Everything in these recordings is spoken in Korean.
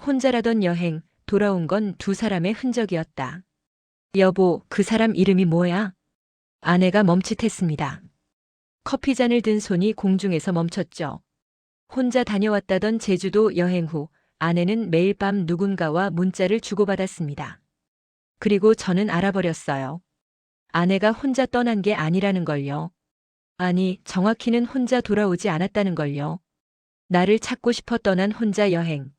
혼자라던 여행, 돌아온 건 두 사람의 흔적이었다. 여보, 그 사람 이름이 뭐야? 아내가 멈칫했습니다. 커피잔을 든 손이 공중에서 멈췄죠. 혼자 다녀왔다던 제주도 여행 후 아내는 매일 밤 누군가와 문자를 주고받았습니다. 그리고 저는 알아버렸어요. 아내가 혼자 떠난 게 아니라는 걸요. 아니, 정확히는 혼자 돌아오지 않았다는 걸요. 나를 찾고 싶어 떠난 혼자 여행.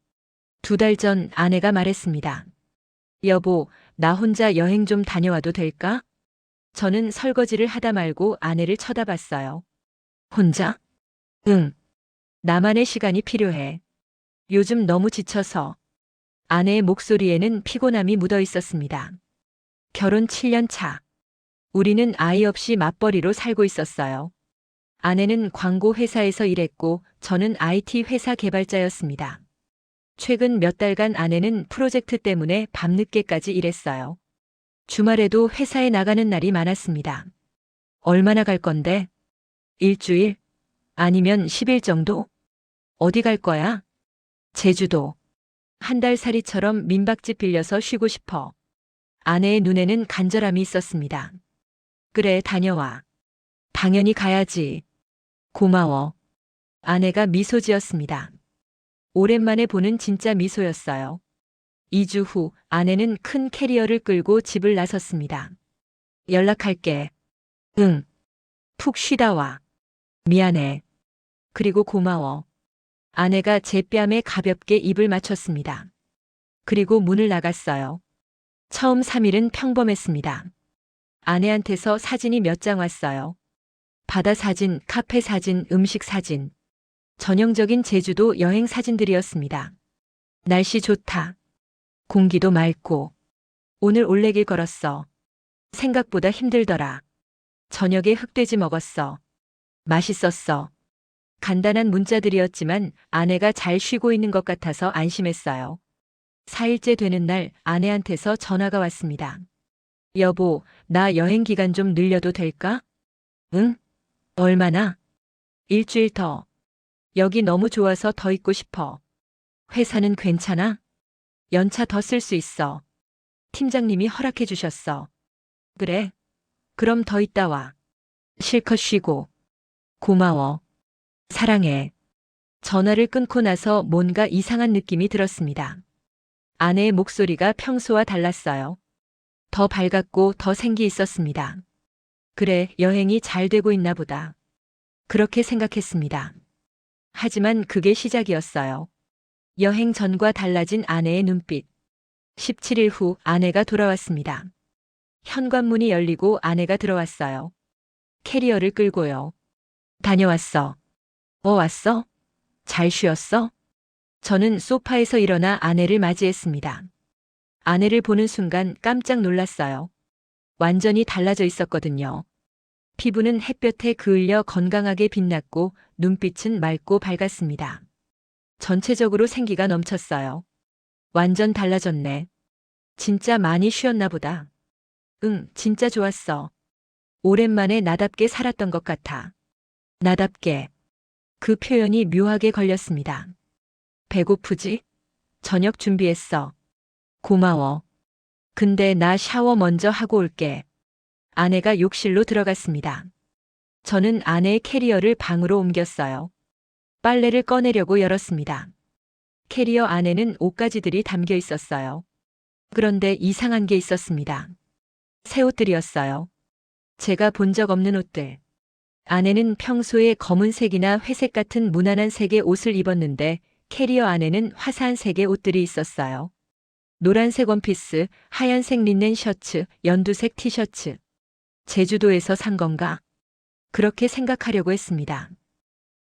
2달 전 아내가 말했습니다. 여보, 나 혼자 여행 좀 다녀와도 될까? 저는 설거지를 하다 말고 아내를 쳐다봤어요. 혼자? 응. 나만의 시간이 필요해. 요즘 너무 지쳐서. 아내의 목소리에는 피곤함이 묻어 있었습니다. 결혼 7년 차. 우리는 아이 없이 맞벌이로 살고 있었어요. 아내는 광고 회사에서 일했고 저는 IT 회사 개발자였습니다. 최근 몇 달간 아내는 프로젝트 때문에 밤늦게까지 일했어요. 주말에도 회사에 나가는 날이 많았습니다. 얼마나 갈 건데? 일주일? 아니면 10일 정도? 어디 갈 거야? 제주도. 한 달 살이처럼 민박집 빌려서 쉬고 싶어. 아내의 눈에는 간절함이 있었습니다. 그래, 다녀와. 당연히 가야지. 고마워. 아내가 미소 지었습니다. 오랜만에 보는 진짜 미소였어요. 2주 후 아내는 큰 캐리어를 끌고 집을 나섰습니다. 연락할게. 응. 푹 쉬다 와. 미안해. 그리고 고마워. 아내가 제 뺨에 가볍게 입을 맞췄습니다. 그리고 문을 나갔어요. 처음 3일은 평범했습니다. 아내한테서 사진이 몇 장 왔어요. 바다 사진, 카페 사진, 음식 사진. 전형적인 제주도 여행 사진들이었습니다. 날씨 좋다. 공기도 맑고. 오늘 올레길 걸었어. 생각보다 힘들더라. 저녁에 흑돼지 먹었어. 맛있었어. 간단한 문자들이었지만 아내가 잘 쉬고 있는 것 같아서 안심했어요. 4일째 되는 날 아내한테서 전화가 왔습니다. 여보, 나 여행 기간 좀 늘려도 될까? 응? 얼마나? 일주일 더. 여기 너무 좋아서 더 있고 싶어. 회사는 괜찮아? 연차 더 쓸 수 있어. 팀장님이 허락해 주셨어. 그래? 그럼 더 있다 와. 실컷 쉬고. 고마워. 사랑해. 전화를 끊고 나서 뭔가 이상한 느낌이 들었습니다. 아내의 목소리가 평소와 달랐어요. 더 밝았고 더 생기 있었습니다. 그래, 여행이 잘 되고 있나 보다. 그렇게 생각했습니다. 하지만 그게 시작이었어요. 여행 전과 달라진 아내의 눈빛. 17일 후 아내가 돌아왔습니다. 현관문이 열리고 아내가 들어왔어요. 캐리어를 끌고요. 다녀왔어. 왔어? 잘 쉬었어? 저는 소파에서 일어나 아내를 맞이했습니다. 아내를 보는 순간 깜짝 놀랐어요. 완전히 달라져 있었거든요. 피부는 햇볕에 그을려 건강하게 빛났고 눈빛은 맑고 밝았습니다. 전체적으로 생기가 넘쳤어요. 완전 달라졌네. 진짜 많이 쉬었나 보다. 응, 진짜 좋았어. 오랜만에 나답게 살았던 것 같아. 나답게. 그 표현이 묘하게 걸렸습니다. 배고프지? 저녁 준비했어. 고마워. 근데 나 샤워 먼저 하고 올게. 아내가 욕실로 들어갔습니다. 저는 아내의 캐리어를 방으로 옮겼어요. 빨래를 꺼내려고 열었습니다. 캐리어 안에는 옷가지들이 담겨 있었어요. 그런데 이상한 게 있었습니다. 새 옷들이었어요. 제가 본 적 없는 옷들. 아내는 평소에 검은색이나 회색 같은 무난한 색의 옷을 입었는데 캐리어 안에는 화사한 색의 옷들이 있었어요. 노란색 원피스, 하얀색 린넨 셔츠, 연두색 티셔츠. 제주도에서 산 건가? 그렇게 생각하려고 했습니다.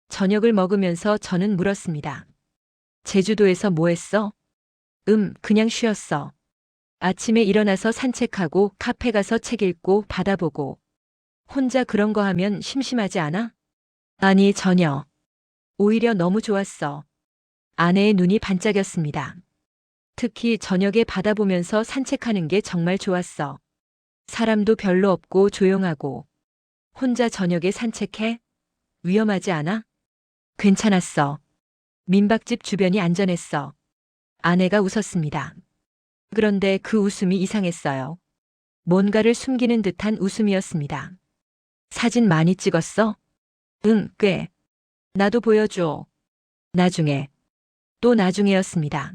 저녁을 먹으면서 저는 물었습니다. 제주도에서 뭐 했어? 그냥 쉬었어. 아침에 일어나서 산책하고 카페 가서 책 읽고 바다 보고. 혼자 그런 거 하면 심심하지 않아? 아니, 전혀. 오히려 너무 좋았어. 아내의 눈이 반짝였습니다. 특히 저녁에 바다 보면서 산책하는 게 정말 좋았어. 사람도 별로 없고 조용하고. 혼자 저녁에 산책해? 위험하지 않아? 괜찮았어. 민박집 주변이 안전했어. 아내가 웃었습니다. 그런데 그 웃음이 이상했어요. 뭔가를 숨기는 듯한 웃음이었습니다. 사진 많이 찍었어? 응, 꽤. 나도 보여줘. 나중에. 또 나중에였습니다.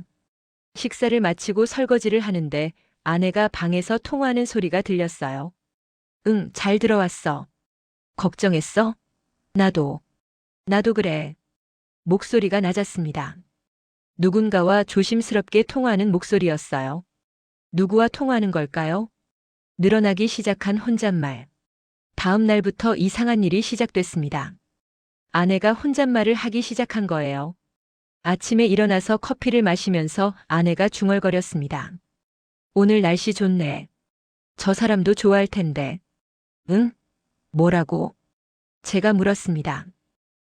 식사를 마치고 설거지를 하는데 아내가 방에서 통화하는 소리가 들렸어요. 응, 잘 들어왔어. 걱정했어? 나도. 나도 그래. 목소리가 낮았습니다. 누군가와 조심스럽게 통화하는 목소리였어요. 누구와 통화하는 걸까요? 늘어나기 시작한 혼잣말. 다음 날부터 이상한 일이 시작됐습니다. 아내가 혼잣말을 하기 시작한 거예요. 아침에 일어나서 커피를 마시면서 아내가 중얼거렸습니다. 오늘 날씨 좋네. 저 사람도 좋아할 텐데. 응? 뭐라고? 제가 물었습니다.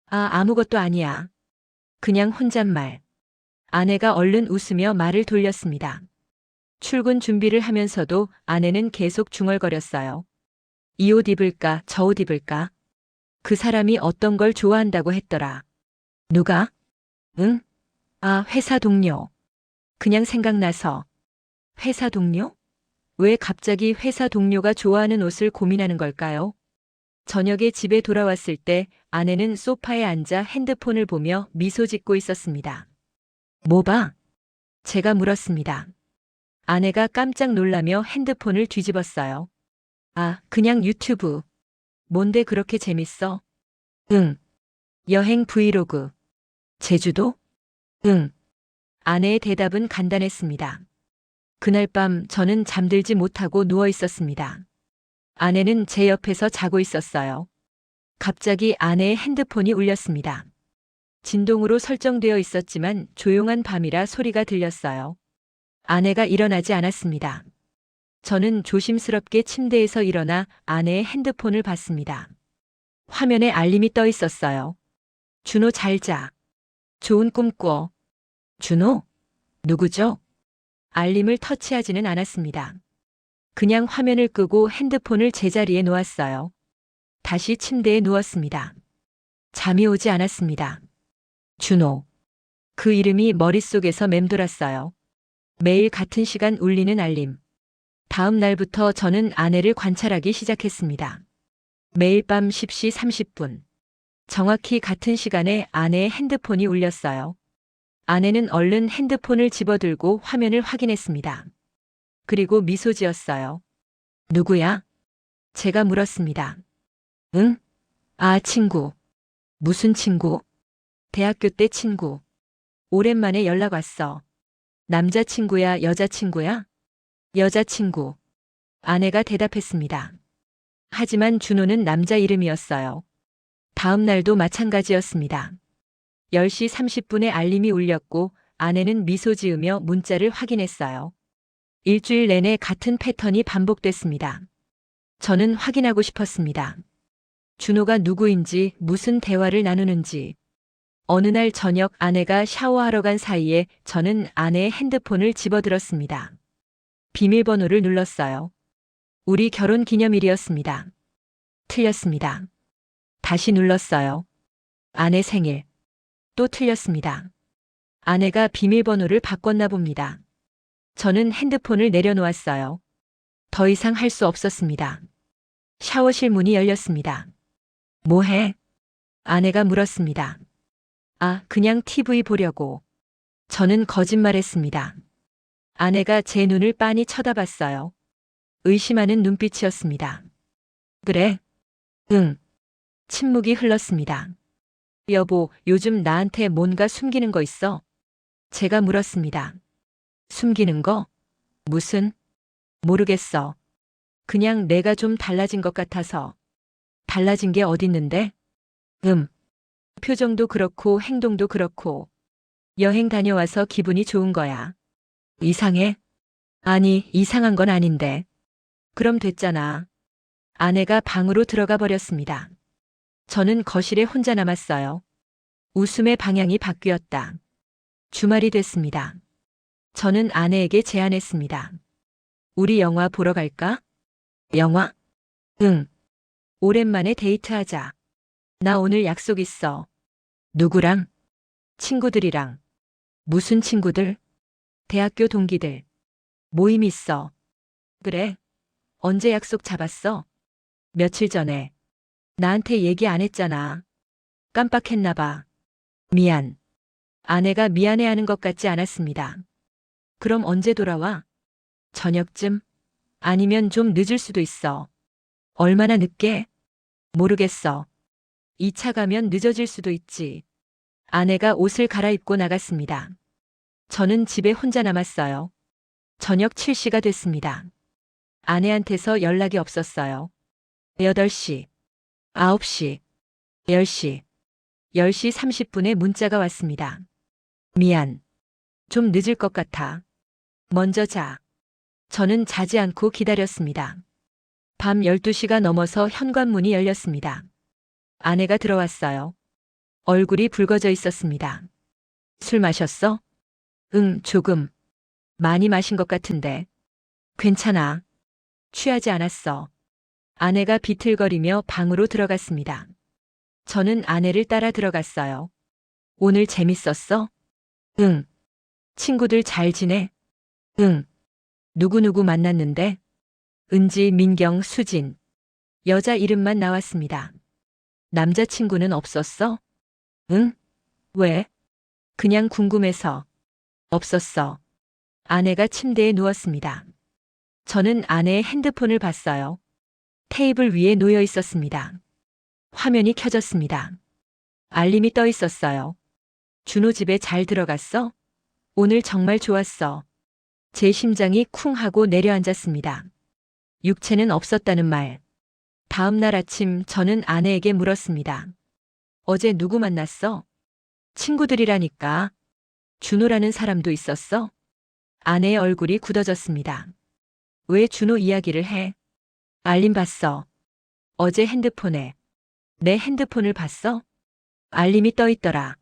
아무것도 아니야. 그냥 혼잣말. 아내가 얼른 웃으며 말을 돌렸습니다. 출근 준비를 하면서도 아내는 계속 중얼거렸어요. 이 옷 입을까, 저 옷 입을까? 그 사람이 어떤 걸 좋아한다고 했더라. 누가? 응? 회사 동료. 그냥 생각나서. 회사 동료? 왜 갑자기 회사 동료가 좋아하는 옷을 고민하는 걸까요? 저녁에 집에 돌아왔을 때 아내는 소파에 앉아 핸드폰을 보며 미소 짓고 있었습니다. 뭐 봐? 제가 물었습니다. 아내가 깜짝 놀라며 핸드폰을 뒤집었어요. 그냥 유튜브. 뭔데 그렇게 재밌어? 응. 여행 브이로그. 제주도? 응. 아내의 대답은 간단했습니다. 그날 밤 저는 잠들지 못하고 누워 있었습니다. 아내는 제 옆에서 자고 있었어요. 갑자기 아내의 핸드폰이 울렸습니다. 진동으로 설정되어 있었지만 조용한 밤이라 소리가 들렸어요. 아내가 일어나지 않았습니다. 저는 조심스럽게 침대에서 일어나 아내의 핸드폰을 봤습니다. 화면에 알림이 떠 있었어요. 준호 잘 자. 좋은 꿈 꿔. 준호? 누구죠? 알림을 터치하지는 않았습니다. 그냥 화면을 끄고 핸드폰을 제자리에 놓았어요. 다시 침대에 누웠습니다. 잠이 오지 않았습니다. 준호. 그 이름이 머릿속에서 맴돌았어요. 매일 같은 시간 울리는 알림. 다음 날부터 저는 아내를 관찰하기 시작했습니다. 매일 밤 10시 30분. 정확히 같은 시간에 아내의 핸드폰이 울렸어요. 아내는 얼른 핸드폰을 집어들고 화면을 확인했습니다. 그리고 미소 지었어요. 누구야? 제가 물었습니다. 응? 친구. 무슨 친구? 대학교 때 친구. 오랜만에 연락 왔어. 남자친구야, 여자친구야? 여자친구. 아내가 대답했습니다. 하지만 준호는 남자 이름이었어요. 다음 날도 마찬가지였습니다. 10시 30분에 알림이 울렸고 아내는 미소 지으며 문자를 확인했어요. 일주일 내내 같은 패턴이 반복됐습니다. 저는 확인하고 싶었습니다. 준호가 누구인지, 무슨 대화를 나누는지. 어느 날 저녁 아내가 샤워하러 간 사이에 저는 아내의 핸드폰을 집어들었습니다. 비밀번호를 눌렀어요. 우리 결혼 기념일이었습니다. 틀렸습니다. 다시 눌렀어요. 아내 생일. 또 틀렸습니다. 아내가 비밀번호를 바꿨나 봅니다. 저는 핸드폰을 내려놓았어요. 더 이상 할 수 없었습니다. 샤워실 문이 열렸습니다. 뭐 해? 아내가 물었습니다. 그냥 TV 보려고. 저는 거짓말했습니다. 아내가 제 눈을 빤히 쳐다봤어요. 의심하는 눈빛이었습니다. 그래? 응. 침묵이 흘렀습니다. 여보, 요즘 나한테 뭔가 숨기는 거 있어? 제가 물었습니다. 숨기는 거? 무슨? 모르겠어. 그냥 내가 좀 달라진 것 같아서. 달라진 게 어딨는데? 표정도 그렇고 행동도 그렇고. 여행 다녀와서 기분이 좋은 거야. 이상해? 아니, 이상한 건 아닌데. 그럼 됐잖아. 아내가 방으로 들어가 버렸습니다. 저는 거실에 혼자 남았어요. 웃음의 방향이 바뀌었다. 주말이 됐습니다. 저는 아내에게 제안했습니다. 우리 영화 보러 갈까? 영화? 응. 오랜만에 데이트하자. 나 오늘 약속 있어. 누구랑? 친구들이랑. 무슨 친구들? 대학교 동기들. 모임 있어. 그래. 언제 약속 잡았어? 며칠 전에. 나한테 얘기 안 했잖아. 깜빡했나 봐. 미안. 아내가 미안해하는 것 같지 않았습니다. 그럼 언제 돌아와? 저녁쯤? 아니면 좀 늦을 수도 있어. 얼마나 늦게? 모르겠어. 2차 가면 늦어질 수도 있지. 아내가 옷을 갈아입고 나갔습니다. 저는 집에 혼자 남았어요. 저녁 7시가 됐습니다. 아내한테서 연락이 없었어요. 8시, 9시, 10시, 10시 30분에 문자가 왔습니다. 미안. 좀 늦을 것 같아. 먼저 자. 저는 자지 않고 기다렸습니다. 밤 12시가 넘어서 현관문이 열렸습니다. 아내가 들어왔어요. 얼굴이 붉어져 있었습니다. 술 마셨어? 응, 조금. 많이 마신 것 같은데. 괜찮아. 취하지 않았어. 아내가 비틀거리며 방으로 들어갔습니다. 저는 아내를 따라 들어갔어요. 오늘 재밌었어? 응. 친구들 잘 지내? 응. 누구누구 만났는데? 은지, 민경, 수진. 여자 이름만 나왔습니다. 남자친구는 없었어? 응? 왜? 그냥 궁금해서. 없었어. 아내가 침대에 누웠습니다. 저는 아내의 핸드폰을 봤어요. 테이블 위에 놓여 있었습니다. 화면이 켜졌습니다. 알림이 떠 있었어요. 준호 집에 잘 들어갔어? 오늘 정말 좋았어. 제 심장이 쿵 하고 내려앉았습니다. 육체는 없었다는 말. 다음 날 아침 저는 아내에게 물었습니다. 어제 누구 만났어? 친구들이라니까. 준호라는 사람도 있었어? 아내의 얼굴이 굳어졌습니다. 왜 준호 이야기를 해? 알림 봤어. 어제 핸드폰에. 내 핸드폰을 봤어? 알림이 떠 있더라.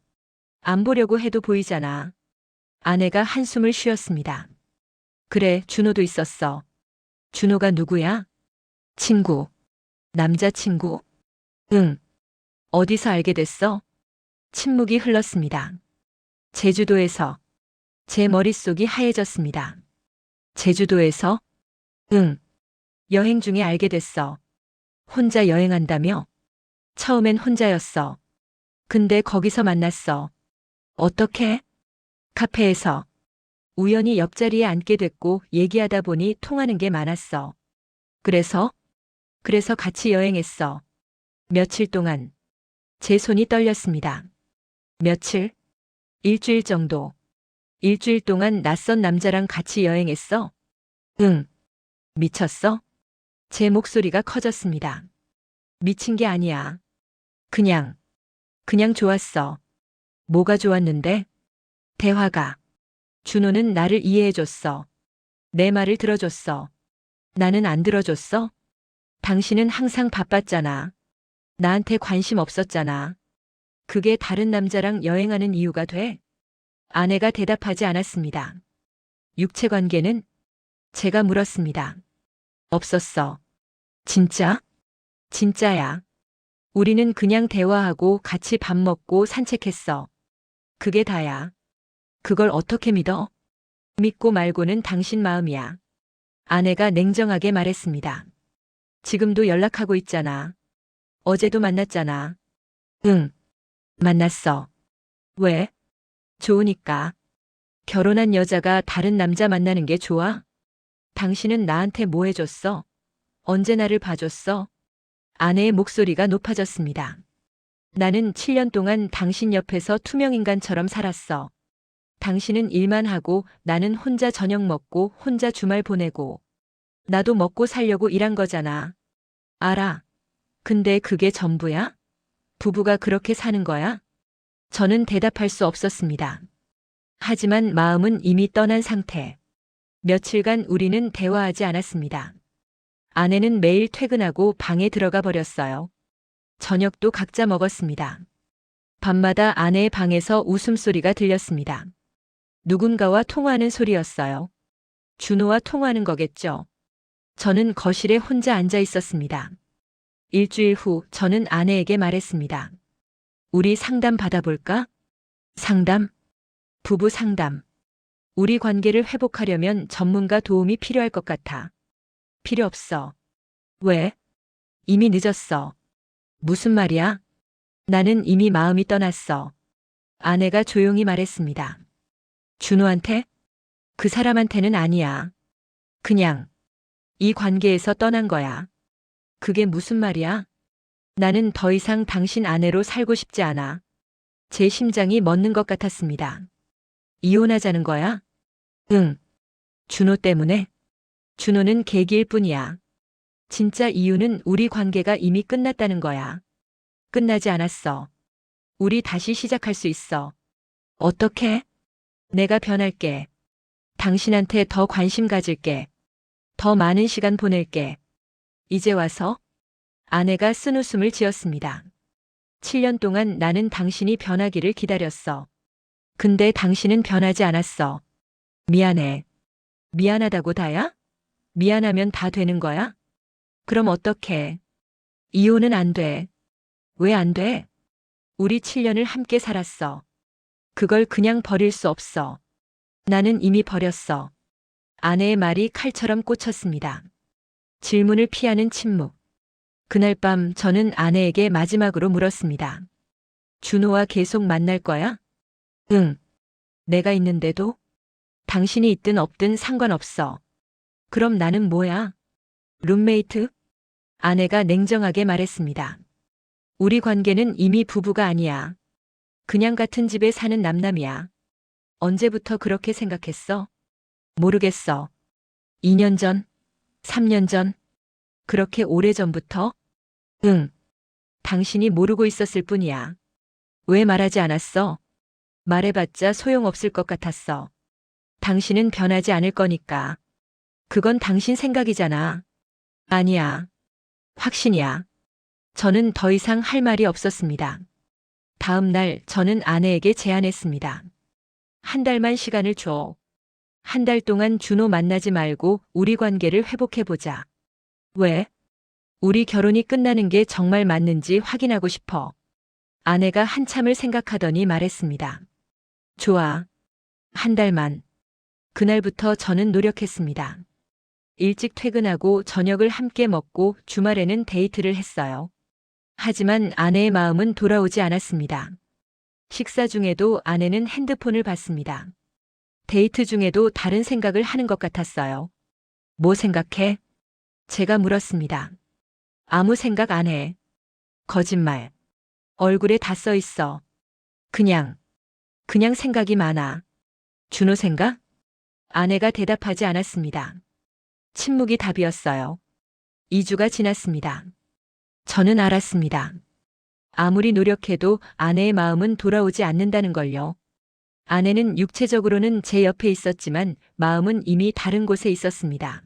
안 보려고 해도 보이잖아. 아내가 한숨을 쉬었습니다. 그래, 준호도 있었어. 준호가 누구야? 친구. 남자친구? 응. 어디서 알게 됐어? 침묵이 흘렀습니다. 제주도에서. 제 머릿속이 하얘졌습니다. 제주도에서? 응. 여행 중에 알게 됐어. 혼자 여행한다며? 처음엔 혼자였어. 근데 거기서 만났어. 어떻게? 카페에서. 우연히 옆자리에 앉게 됐고 얘기하다 보니 통하는 게 많았어. 그래서? 그래서 같이 여행했어. 며칠 동안. 제 손이 떨렸습니다. 며칠? 일주일 정도. 일주일 동안 낯선 남자랑 같이 여행했어? 응. 미쳤어? 제 목소리가 커졌습니다. 미친 게 아니야. 그냥 좋았어. 뭐가 좋았는데? 대화가. 준호는 나를 이해해줬어. 내 말을 들어줬어. 나는 안 들어줬어? 당신은 항상 바빴잖아. 나한테 관심 없었잖아. 그게 다른 남자랑 여행하는 이유가 돼? 아내가 대답하지 않았습니다. 육체 관계는? 제가 물었습니다. 없었어. 진짜? 진짜야. 우리는 그냥 대화하고 같이 밥 먹고 산책했어. 그게 다야. 그걸 어떻게 믿어? 믿고 말고는 당신 마음이야. 아내가 냉정하게 말했습니다. 지금도 연락하고 있잖아. 어제도 만났잖아. 응. 만났어. 왜? 좋으니까. 결혼한 여자가 다른 남자 만나는 게 좋아? 당신은 나한테 뭐 해줬어? 언제 나를 봐줬어? 아내의 목소리가 높아졌습니다. 나는 7년 동안 당신 옆에서 투명인간처럼 살았어. 당신은 일만 하고 나는 혼자 저녁 먹고 혼자 주말 보내고. 나도 먹고 살려고 일한 거잖아. 알아. 근데 그게 전부야? 부부가 그렇게 사는 거야? 저는 대답할 수 없었습니다. 하지만 마음은 이미 떠난 상태. 며칠간 우리는 대화하지 않았습니다. 아내는 매일 퇴근하고 방에 들어가 버렸어요. 저녁도 각자 먹었습니다. 밤마다 아내의 방에서 웃음소리가 들렸습니다. 누군가와 통화하는 소리였어요. 준호와 통화하는 거겠죠. 저는 거실에 혼자 앉아 있었습니다. 일주일 후 저는 아내에게 말했습니다. 우리 상담 받아볼까? 상담? 부부 상담. 우리 관계를 회복하려면 전문가 도움이 필요할 것 같아. 필요 없어. 왜? 이미 늦었어. 무슨 말이야? 나는 이미 마음이 떠났어. 아내가 조용히 말했습니다. 준호한테? 그 사람한테는 아니야. 그냥 이 관계에서 떠난 거야. 그게 무슨 말이야? 나는 더 이상 당신 아내로 살고 싶지 않아. 제 심장이 멎는 것 같았습니다. 이혼하자는 거야? 응. 준호 때문에? 준호는 계기일 뿐이야. 진짜 이유는 우리 관계가 이미 끝났다는 거야. 끝나지 않았어. 우리 다시 시작할 수 있어. 어떻게? 내가 변할게. 당신한테 더 관심 가질게. 더 많은 시간 보낼게. 이제 와서? 아내가 쓴웃음을 지었습니다. 7년 동안 나는 당신이 변하기를 기다렸어. 근데 당신은 변하지 않았어. 미안해. 미안하다고 다야? 미안하면 다 되는 거야? 그럼 어떡해? 이혼은 안 돼. 왜 안 돼? 우리 7년을 함께 살았어. 그걸 그냥 버릴 수 없어. 나는 이미 버렸어. 아내의 말이 칼처럼 꽂혔습니다. 질문을 피하는 침묵. 그날 밤 저는 아내에게 마지막으로 물었습니다. 준호와 계속 만날 거야? 응. 내가 있는데도? 당신이 있든 없든 상관없어. 그럼 나는 뭐야? 룸메이트? 아내가 냉정하게 말했습니다. 우리 관계는 이미 부부가 아니야. 그냥 같은 집에 사는 남남이야. 언제부터 그렇게 생각했어? 모르겠어. 2년 전? 3년 전? 그렇게 오래전부터? 응. 당신이 모르고 있었을 뿐이야. 왜 말하지 않았어? 말해봤자 소용없을 것 같았어. 당신은 변하지 않을 거니까. 그건 당신 생각이잖아. 아니야. 확신이야. 저는 더 이상 할 말이 없었습니다. 다음 날 저는 아내에게 제안했습니다. 한 달만 시간을 줘. 한 달 동안 준호 만나지 말고 우리 관계를 회복해보자. 왜? 우리 결혼이 끝나는 게 정말 맞는지 확인하고 싶어. 아내가 한참을 생각하더니 말했습니다. 좋아. 한 달만. 그날부터 저는 노력했습니다. 일찍 퇴근하고 저녁을 함께 먹고 주말에는 데이트를 했어요. 하지만 아내의 마음은 돌아오지 않았습니다. 식사 중에도 아내는 핸드폰을 봤습니다. 데이트 중에도 다른 생각을 하는 것 같았어요. 뭐 생각해? 제가 물었습니다. 아무 생각 안 해. 거짓말. 얼굴에 다 써 있어. 그냥 생각이 많아. 준호 생각? 아내가 대답하지 않았습니다. 침묵이 답이었어요. 2주가 지났습니다. 저는 알았습니다. 아무리 노력해도 아내의 마음은 돌아오지 않는다는 걸요. 아내는 육체적으로는 제 옆에 있었지만 마음은 이미 다른 곳에 있었습니다.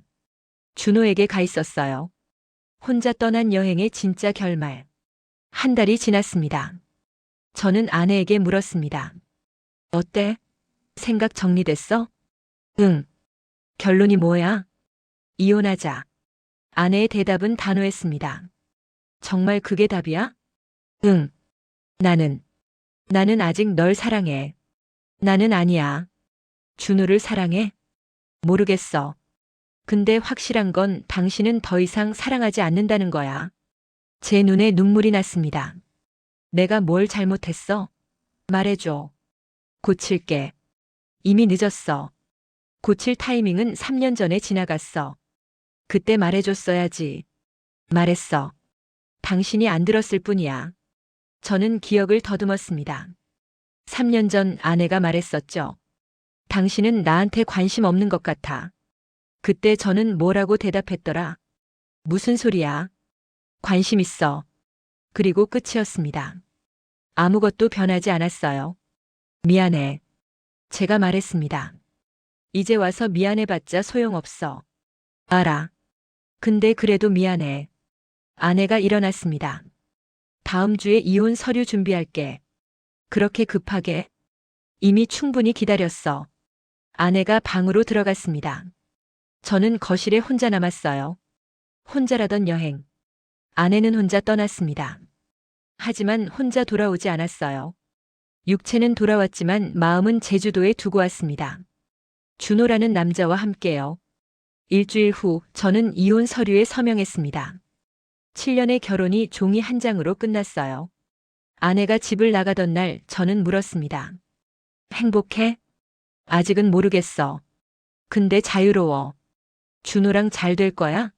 준호에게 가 있었어요. 혼자 떠난 여행의 진짜 결말. 한 달이 지났습니다. 저는 아내에게 물었습니다. 어때? 생각 정리됐어? 응. 결론이 뭐야? 이혼하자. 아내의 대답은 단호했습니다. 정말 그게 답이야? 응. 나는 아직 널 사랑해. 나는 아니야. 준우를 사랑해? 모르겠어. 근데 확실한 건 당신은 더 이상 사랑하지 않는다는 거야. 제 눈에 눈물이 났습니다. 내가 뭘 잘못했어? 말해줘. 고칠게. 이미 늦었어. 고칠 타이밍은 3년 전에 지나갔어. 그때 말해줬어야지. 말했어. 당신이 안 들었을 뿐이야. 저는 기억을 더듬었습니다. 3년 전 아내가 말했었죠. 당신은 나한테 관심 없는 것 같아. 그때 저는 뭐라고 대답했더라. 무슨 소리야? 관심 있어. 그리고 끝이었습니다. 아무것도 변하지 않았어요. 미안해. 제가 말했습니다. 이제 와서 미안해봤자 소용없어. 알아. 근데 그래도 미안해. 아내가 일어났습니다. 다음 주에 이혼 서류 준비할게. 그렇게 급하게? 이미 충분히 기다렸어. 아내가 방으로 들어갔습니다. 저는 거실에 혼자 남았어요. 혼자라던 여행. 아내는 혼자 떠났습니다. 하지만 혼자 돌아오지 않았어요. 육체는 돌아왔지만 마음은 제주도에 두고 왔습니다. 준호라는 남자와 함께요. 일주일 후 저는 이혼 서류에 서명했습니다. 7년의 결혼이 종이 한 장으로 끝났어요. 아내가 집을 나가던 날 저는 물었습니다. 행복해? 아직은 모르겠어. 근데 자유로워. 준호랑 잘 될 거야?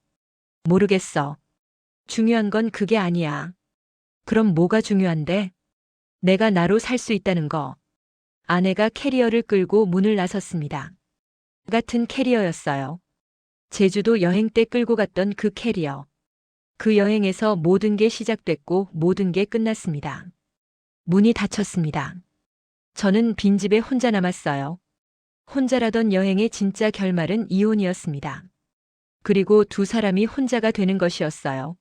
모르겠어. 중요한 건 그게 아니야. 그럼 뭐가 중요한데? 내가 나로 살 수 있다는 거. 아내가 캐리어를 끌고 문을 나섰습니다. 같은 캐리어였어요. 제주도 여행 때 끌고 갔던 그 캐리어. 그 여행에서 모든 게 시작됐고 모든 게 끝났습니다. 문이 닫혔습니다. 저는 빈집에 혼자 남았어요. 혼자라던 여행의 진짜 결말은 이혼이었습니다. 그리고 두 사람이 혼자가 되는 것이었어요.